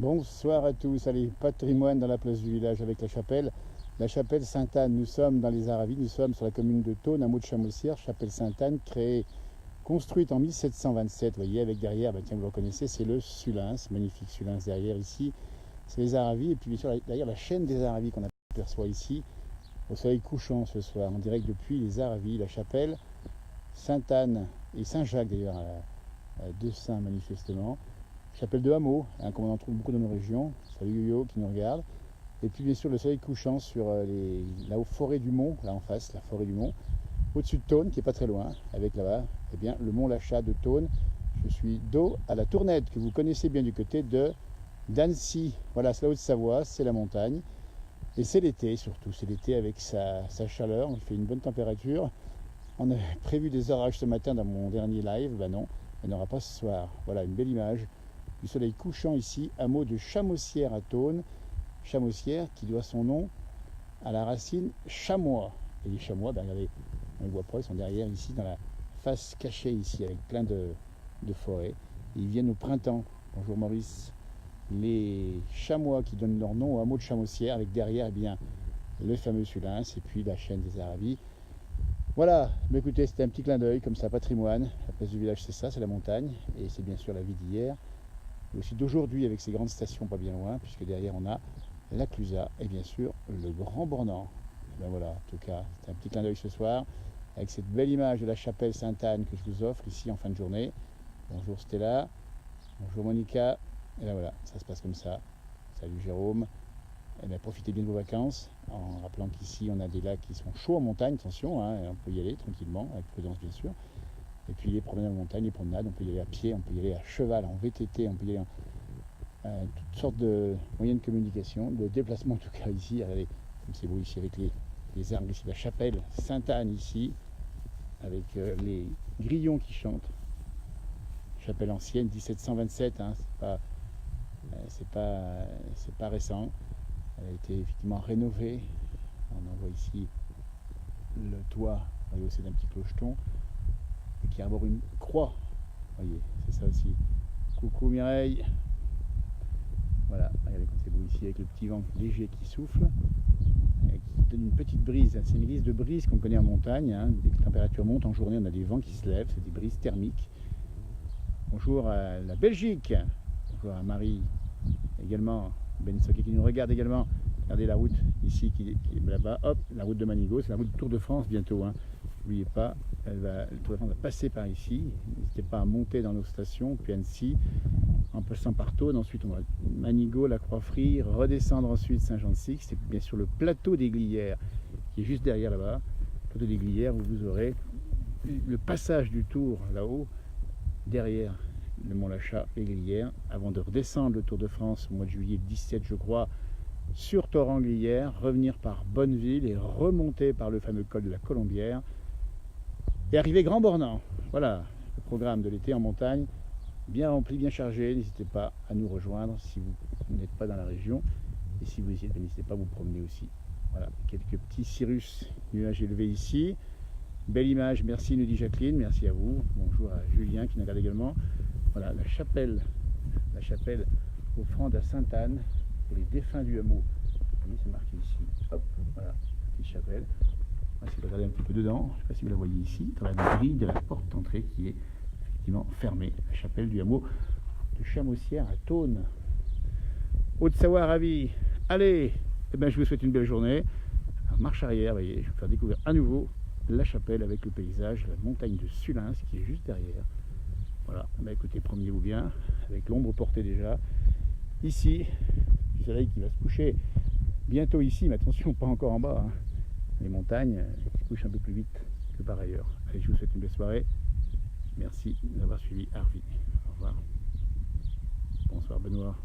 Bonsoir à tous. Allez, patrimoine dans la place du village avec la chapelle. La chapelle Sainte-Anne, nous sommes dans les Aravis, nous sommes sur la commune de Thônes, hameau de Chamossière, chapelle Sainte-Anne, construite en 1727, vous voyez, avec derrière, tiens, vous le reconnaissez, c'est le Sulins, magnifique Sulins derrière ici, c'est les Aravis, et puis bien sûr derrière la chaîne des Aravis qu'on aperçoit ici, au soleil couchant ce soir, en direct depuis les Aravis, la chapelle Sainte-Anne et Saint-Jacques d'ailleurs, deux saints manifestement. Chapelle de hameau, comme on en trouve beaucoup dans nos régions. Salut Yo-Yo qui nous regarde. Et puis bien sûr le soleil couchant sur la haute forêt du Mont, là en face, la forêt du Mont, au-dessus de Thônes, qui n'est pas très loin, avec là-bas, eh bien, le Mont Lachat de Thônes. Je suis dos à la Tournette, que vous connaissez bien du côté d'Annecy. Voilà, c'est la Haute-Savoie, c'est la montagne. Et c'est l'été surtout, c'est l'été avec sa chaleur, il fait une bonne température. On avait prévu des orages ce matin dans mon dernier live, ben non, il n'y en aura pas ce soir. Voilà, une belle image du soleil couchant ici, hameau de Chamossière à Thônes. Chamossière qui doit son nom à la racine chamois. Et les chamois, regardez, on les voit pas, ils sont derrière ici, dans la face cachée ici, avec plein de forêts. Et ils viennent au printemps. Bonjour Maurice. Les chamois qui donnent leur nom au hameau de Chamossière, avec derrière, eh bien, le fameux Sulins, et puis la chaîne des Aravis. Voilà, mais écoutez, c'était un petit clin d'œil, comme ça, patrimoine. La place du village, c'est ça, c'est la montagne, et c'est bien sûr la vie d'hier. Et aussi d'aujourd'hui avec ces grandes stations pas bien loin, puisque derrière on a la Clusaz et bien sûr le Grand Bornand. Ben voilà, en tout cas, c'est un petit clin d'œil ce soir, avec cette belle image de la chapelle Sainte-Anne que je vous offre ici en fin de journée. Bonjour Stella, bonjour Monica, et ben voilà, ça se passe comme ça. Salut Jérôme, et bien profitez bien de vos vacances, en rappelant qu'ici on a des lacs qui sont chauds en montagne, attention, hein, on peut y aller tranquillement, avec prudence bien sûr. Et puis les promenades en montagne, les promenades, on peut y aller à pied, on peut y aller à cheval, en VTT, on peut y aller en toutes sortes de moyens de communication, de déplacement en tout cas ici. Regardez, comme c'est beau ici avec les arbres ici, la chapelle Sainte-Anne ici, avec les grillons qui chantent. Chapelle ancienne, 1727, hein, c'est pas récent. Elle a été effectivement rénovée. On en voit ici le toit rehaussé d'un petit clocheton, qui arbore une croix, vous voyez, c'est ça aussi. Coucou Mireille. Voilà, regardez comme c'est beau ici avec le petit vent léger qui souffle, et qui donne une petite brise. C'est une liste de brise qu'on connaît en montagne, hein. Dès que la température monte en journée, on a des vents qui se lèvent, c'est des brises thermiques. Bonjour à la Belgique, bonjour à Marie, également, Ben Soké qui nous regarde également. Regardez la route ici qui est là-bas, hop, la route de Manigo, c'est la route du Tour de France bientôt, hein. N'oubliez pas, le Tour de France va passer par ici. N'hésitez pas à monter dans nos stations, puis Annecy, en passant par Thônes. Ensuite, on va Manigo, la Croix-Frie, redescendre ensuite Saint-Jean-de-Six. C'est bien sûr le plateau des Glières qui est juste derrière là-bas. Le plateau des Glières où vous aurez le passage du Tour là-haut, derrière le Mont Lachat, les Glières, avant de redescendre le Tour de France au mois de juillet 17, je crois, sur Torrent-Glières, revenir par Bonneville et remonter par le fameux col de la Colombière. Et arriver Grand Bornand. Voilà le programme de l'été en montagne, bien rempli, bien chargé. N'hésitez pas à nous rejoindre si vous n'êtes pas dans la région. Et si vous y êtes, n'hésitez pas à vous promener aussi. Voilà, quelques petits cirrus nuages élevés ici. Belle image, merci nous dit Jacqueline, merci à vous. Bonjour à Julien qui nous regarde également. Voilà, la chapelle offrande à Sainte-Anne pour les défunts du hameau. Vous voyez, c'est marqué ici. Hop, voilà, petite chapelle. Si vous regardez un petit peu dedans, je ne sais pas si vous la voyez ici, dans la grille de la porte d'entrée qui est effectivement fermée, la chapelle du hameau de Chamossière à Thônes. Haute-Savoie ravi. Allez, eh ben, je vous souhaite une belle journée. Alors, marche arrière, vous voyez, je vais vous faire découvrir à nouveau la chapelle avec le paysage, la montagne de Sulins qui est juste derrière. Voilà, eh ben, écoutez, promenez-vous bien, avec l'ombre portée déjà. Ici, du soleil qui va se coucher bientôt ici, mais attention, pas encore en bas, hein. Les montagnes se couchent un peu plus vite que par ailleurs. Allez, je vous souhaite une belle soirée. Merci d'avoir suivi Harvey. Au revoir. Bonsoir Benoît.